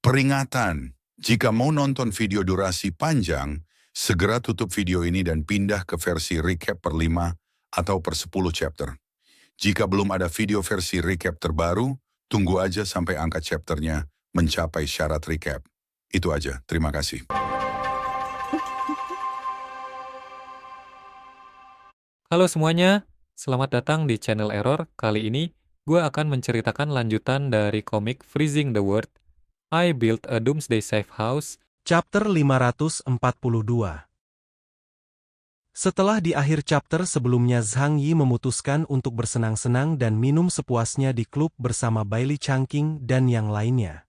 Peringatan, jika mau nonton video durasi panjang, segera tutup video ini dan pindah ke versi recap per 5 atau per 10 chapter. Jika belum ada video versi recap terbaru, tunggu aja sampai angka chapternya mencapai syarat recap. Itu aja, terima kasih. Halo semuanya, selamat datang di channel Error. Kali ini, gue akan menceritakan lanjutan dari komik Freezing the World, I Built a Doomsday Safe House, Chapter 542. Setelah di akhir chapter sebelumnya Zhang Yi memutuskan untuk bersenang-senang dan minum sepuasnya di klub bersama Bailey Changqing dan yang lainnya.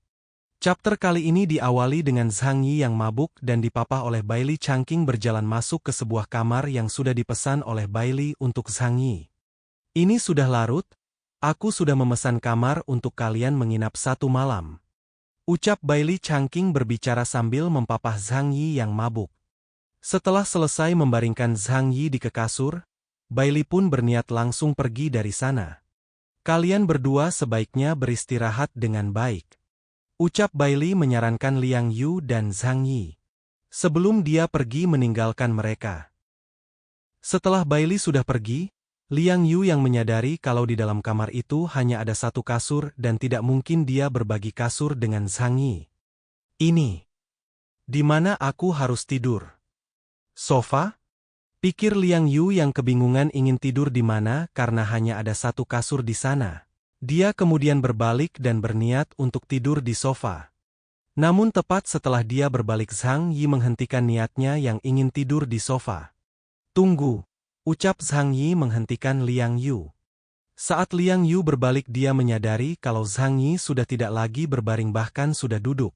Chapter kali ini diawali dengan Zhang Yi yang mabuk dan dipapah oleh Bailey Changqing berjalan masuk ke sebuah kamar yang sudah dipesan oleh Bailey untuk Zhang Yi. Ini sudah larut, aku sudah memesan kamar untuk kalian menginap 1 malam. Ucap Bailey Changqing berbicara sambil mempapah Zhang Yi yang mabuk. Setelah selesai membaringkan Zhang Yi di kasur, Bailey pun berniat langsung pergi dari sana. Kalian berdua sebaiknya beristirahat dengan baik. Ucap Bailey menyarankan Liang Yu dan Zhang Yi sebelum dia pergi meninggalkan mereka. Setelah Bailey sudah pergi, Liang Yu yang menyadari kalau di dalam kamar itu hanya ada 1 kasur dan tidak mungkin dia berbagi kasur dengan Zhang Yi. Ini, di mana aku harus tidur? Sofa? Pikir Liang Yu yang kebingungan ingin tidur di mana karena hanya ada 1 kasur di sana. Dia kemudian berbalik dan berniat untuk tidur di sofa. Namun tepat setelah dia berbalik Zhang Yi menghentikan niatnya yang ingin tidur di sofa. Tunggu. Ucap Zhang Yi menghentikan Liang Yu. Saat Liang Yu berbalik dia menyadari kalau Zhang Yi sudah tidak lagi berbaring bahkan sudah duduk.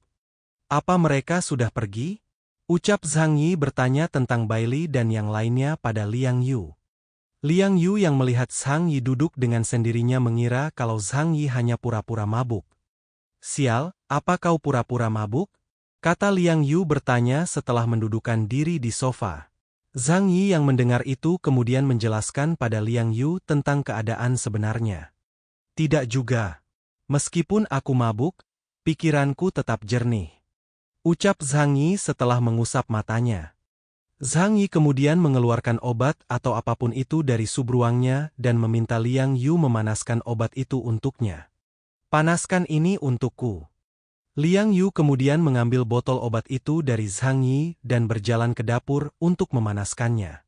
Apa mereka sudah pergi? Ucap Zhang Yi bertanya tentang Bailey dan yang lainnya pada Liang Yu. Liang Yu yang melihat Zhang Yi duduk dengan sendirinya mengira kalau Zhang Yi hanya pura-pura mabuk. Sial, apa kau pura-pura mabuk? Kata Liang Yu bertanya setelah mendudukkan diri di sofa. Zhang Yi yang mendengar itu kemudian menjelaskan pada Liang Yu tentang keadaan sebenarnya. Tidak juga. Meskipun aku mabuk, pikiranku tetap jernih. Ucap Zhang Yi setelah mengusap matanya. Zhang Yi kemudian mengeluarkan obat atau apapun itu dari subruangnya dan meminta Liang Yu memanaskan obat itu untuknya. Panaskan ini untukku. Liang Yu kemudian mengambil botol obat itu dari Zhang Yi dan berjalan ke dapur untuk memanaskannya.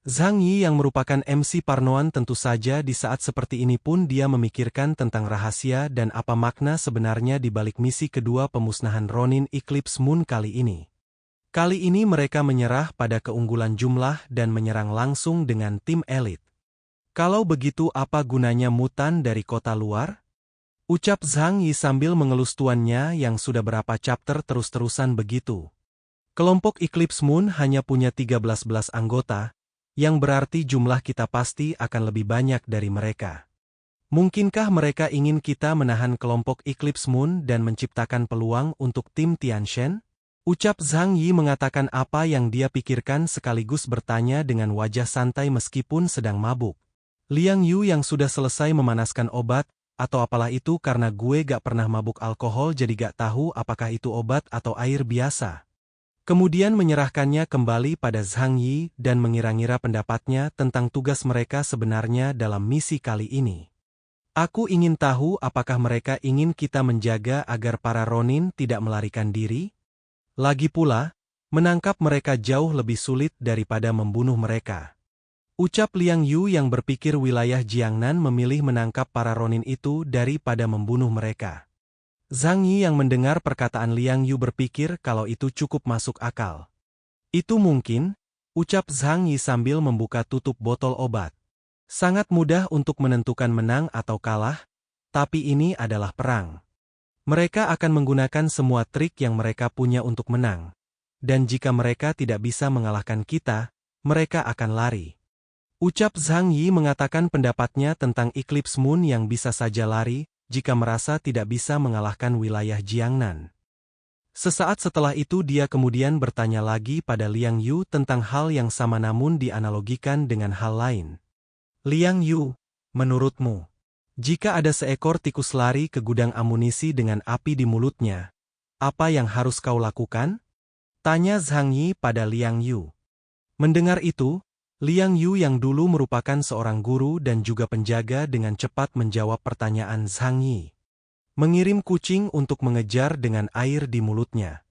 Zhang Yi yang merupakan MC Parnoan tentu saja di saat seperti ini pun dia memikirkan tentang rahasia dan apa makna sebenarnya di balik misi kedua pemusnahan Ronin Eclipse Moon kali ini. Kali ini mereka menyerah pada keunggulan jumlah dan menyerang langsung dengan tim elit. Kalau begitu apa gunanya mutan dari kota luar? Ucap Zhang Yi sambil mengelus tuannya yang sudah berapa chapter terus-terusan begitu. Kelompok Eclipse Moon hanya punya 13 anggota, yang berarti jumlah kita pasti akan lebih banyak dari mereka. Mungkinkah mereka ingin kita menahan kelompok Eclipse Moon dan menciptakan peluang untuk tim Tianshan? Ucap Zhang Yi mengatakan apa yang dia pikirkan sekaligus bertanya dengan wajah santai meskipun sedang mabuk. Liang Yu yang sudah selesai memanaskan obat, atau apalah itu karena gue gak pernah mabuk alkohol jadi gak tahu apakah itu obat atau air biasa. Kemudian menyerahkannya kembali pada Zhang Yi dan mengira-ngira pendapatnya tentang tugas mereka sebenarnya dalam misi kali ini. Aku ingin tahu apakah mereka ingin kita menjaga agar para Ronin tidak melarikan diri? Lagi pula, menangkap mereka jauh lebih sulit daripada membunuh mereka. Ucap Liang Yu yang berpikir wilayah Jiangnan memilih menangkap para Ronin itu daripada membunuh mereka. Zhang Yi yang mendengar perkataan Liang Yu berpikir kalau itu cukup masuk akal. Itu mungkin, ucap Zhang Yi sambil membuka tutup botol obat. Sangat mudah untuk menentukan menang atau kalah, tapi ini adalah perang. Mereka akan menggunakan semua trik yang mereka punya untuk menang. Dan jika mereka tidak bisa mengalahkan kita, mereka akan lari. Ucap Zhang Yi mengatakan pendapatnya tentang Eclipse Moon yang bisa saja lari, jika merasa tidak bisa mengalahkan wilayah Jiangnan. Sesaat setelah itu dia kemudian bertanya lagi pada Liang Yu tentang hal yang sama namun dianalogikan dengan hal lain. Liang Yu, menurutmu, jika ada seekor tikus lari ke gudang amunisi dengan api di mulutnya, apa yang harus kau lakukan? Tanya Zhang Yi pada Liang Yu. Mendengar itu, Liang Yu yang dulu merupakan seorang guru dan juga penjaga dengan cepat menjawab pertanyaan Zhang Yi. Mengirim kucing untuk mengejar dengan air di mulutnya.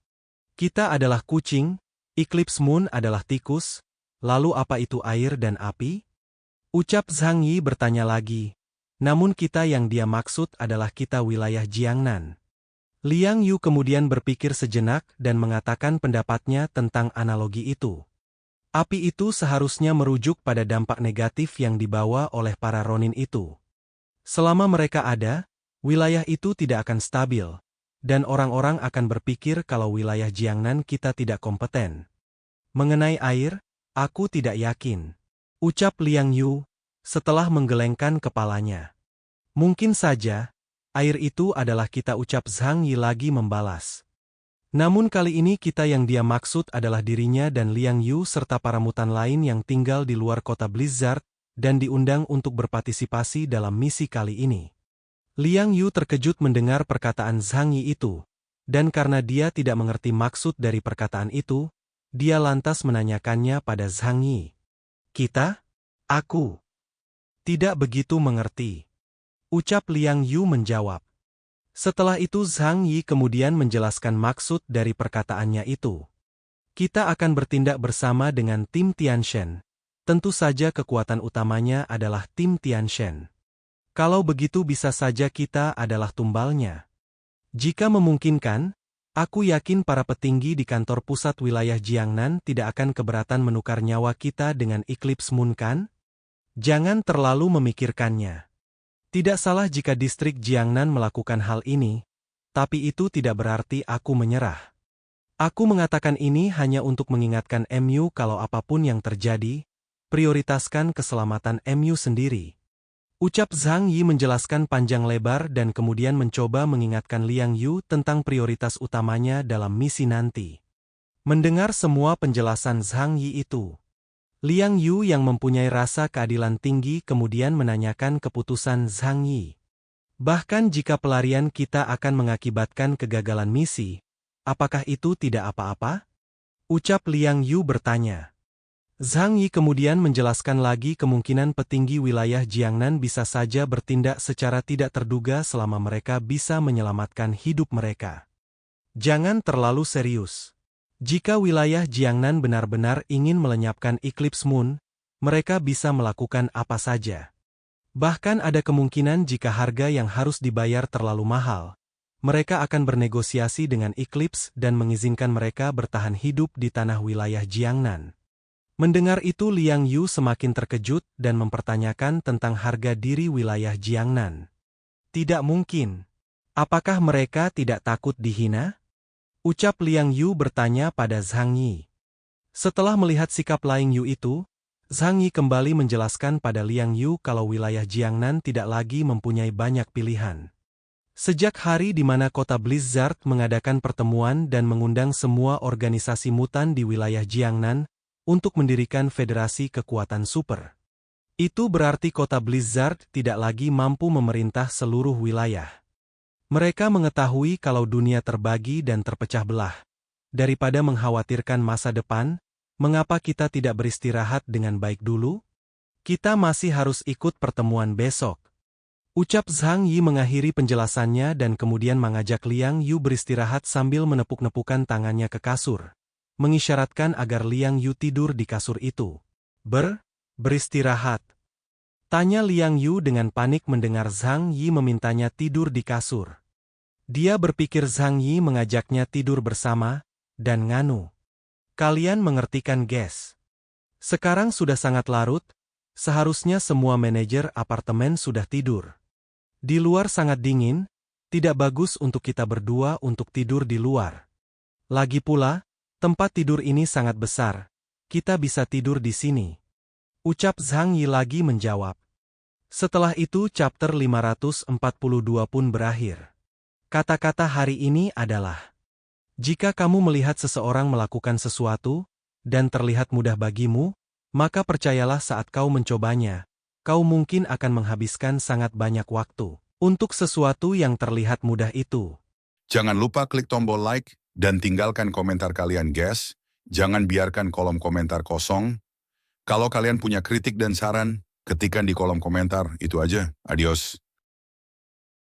Kita adalah kucing, Eclipse Moon adalah tikus, lalu apa itu air dan api? Ucap Zhang Yi bertanya lagi, namun kita yang dia maksud adalah kita wilayah Jiangnan. Liang Yu kemudian berpikir sejenak dan mengatakan pendapatnya tentang analogi itu. Api itu seharusnya merujuk pada dampak negatif yang dibawa oleh para Ronin itu. Selama mereka ada, wilayah itu tidak akan stabil, dan orang-orang akan berpikir kalau wilayah Jiangnan kita tidak kompeten. Mengenai air, aku tidak yakin. Ucap Liang Yu, setelah menggelengkan kepalanya. Mungkin saja, air itu adalah kita, ucap Zhang Yi lagi membalas. Namun kali ini kita yang dia maksud adalah dirinya dan Liang Yu serta para mutan lain yang tinggal di luar kota Blizzard dan diundang untuk berpartisipasi dalam misi kali ini. Liang Yu terkejut mendengar perkataan Zhang Yi itu, dan karena dia tidak mengerti maksud dari perkataan itu, dia lantas menanyakannya pada Zhang Yi. Kita? Aku tidak begitu mengerti. Ucap Liang Yu menjawab. Setelah itu Zhang Yi kemudian menjelaskan maksud dari perkataannya itu. Kita akan bertindak bersama dengan tim Tianshen. Tentu saja kekuatan utamanya adalah tim Tianshen. Kalau begitu bisa saja kita adalah tumbalnya. Jika memungkinkan, aku yakin para petinggi di kantor pusat wilayah Jiangnan tidak akan keberatan menukar nyawa kita dengan Eclipse Moon, kan? Jangan terlalu memikirkannya. Tidak salah jika distrik Jiangnan melakukan hal ini, tapi itu tidak berarti aku menyerah. Aku mengatakan ini hanya untuk mengingatkan MU kalau apapun yang terjadi, prioritaskan keselamatan MU sendiri. Ucap Zhang Yi menjelaskan panjang lebar dan kemudian mencoba mengingatkan Liang Yu tentang prioritas utamanya dalam misi nanti. Mendengar semua penjelasan Zhang Yi itu, Liang Yu yang mempunyai rasa keadilan tinggi kemudian menanyakan keputusan Zhang Yi. Bahkan jika pelarian kita akan mengakibatkan kegagalan misi, apakah itu tidak apa-apa? Ucap Liang Yu bertanya. Zhang Yi kemudian menjelaskan lagi kemungkinan petinggi wilayah Jiangnan bisa saja bertindak secara tidak terduga selama mereka bisa menyelamatkan hidup mereka. Jangan terlalu serius. Jika wilayah Jiangnan benar-benar ingin melenyapkan Eclipse Moon, mereka bisa melakukan apa saja. Bahkan ada kemungkinan jika harga yang harus dibayar terlalu mahal, mereka akan bernegosiasi dengan Eclipse dan mengizinkan mereka bertahan hidup di tanah wilayah Jiangnan. Mendengar itu Liang Yu semakin terkejut dan mempertanyakan tentang harga diri wilayah Jiangnan. Tidak mungkin. Apakah mereka tidak takut dihina? Ucap Liang Yu bertanya pada Zhang Yi. Setelah melihat sikap Liang Yu itu, Zhang Yi kembali menjelaskan pada Liang Yu kalau wilayah Jiangnan tidak lagi mempunyai banyak pilihan. Sejak hari di mana kota Blizzard mengadakan pertemuan dan mengundang semua organisasi mutan di wilayah Jiangnan untuk mendirikan federasi kekuatan super. Itu berarti kota Blizzard tidak lagi mampu memerintah seluruh wilayah. Mereka mengetahui kalau dunia terbagi dan terpecah belah. Daripada mengkhawatirkan masa depan, mengapa kita tidak beristirahat dengan baik dulu? Kita masih harus ikut pertemuan besok. Ucap Zhang Yi mengakhiri penjelasannya dan kemudian mengajak Liang Yu beristirahat sambil menepuk-nepukan tangannya ke kasur, mengisyaratkan agar Liang Yu tidur di kasur itu. Beristirahat? Tanya Liang Yu dengan panik mendengar Zhang Yi memintanya tidur di kasur. Dia berpikir Zhang Yi mengajaknya tidur bersama, dan nganu. Kalian mengertikan, guys? Sekarang sudah sangat larut, seharusnya semua manajer apartemen sudah tidur. Di luar sangat dingin, tidak bagus untuk kita berdua untuk tidur di luar. Lagi pula, tempat tidur ini sangat besar, kita bisa tidur di sini. Ucap Zhang Yi lagi menjawab. Setelah itu chapter 542 pun berakhir. Kata-kata hari ini adalah, jika kamu melihat seseorang melakukan sesuatu, dan terlihat mudah bagimu, maka percayalah saat kau mencobanya, kau mungkin akan menghabiskan sangat banyak waktu untuk sesuatu yang terlihat mudah itu. Jangan lupa klik tombol like dan tinggalkan komentar kalian, guys. Jangan biarkan kolom komentar kosong. Kalau kalian punya kritik dan saran, ketikkan di kolom komentar. Itu aja. Adios.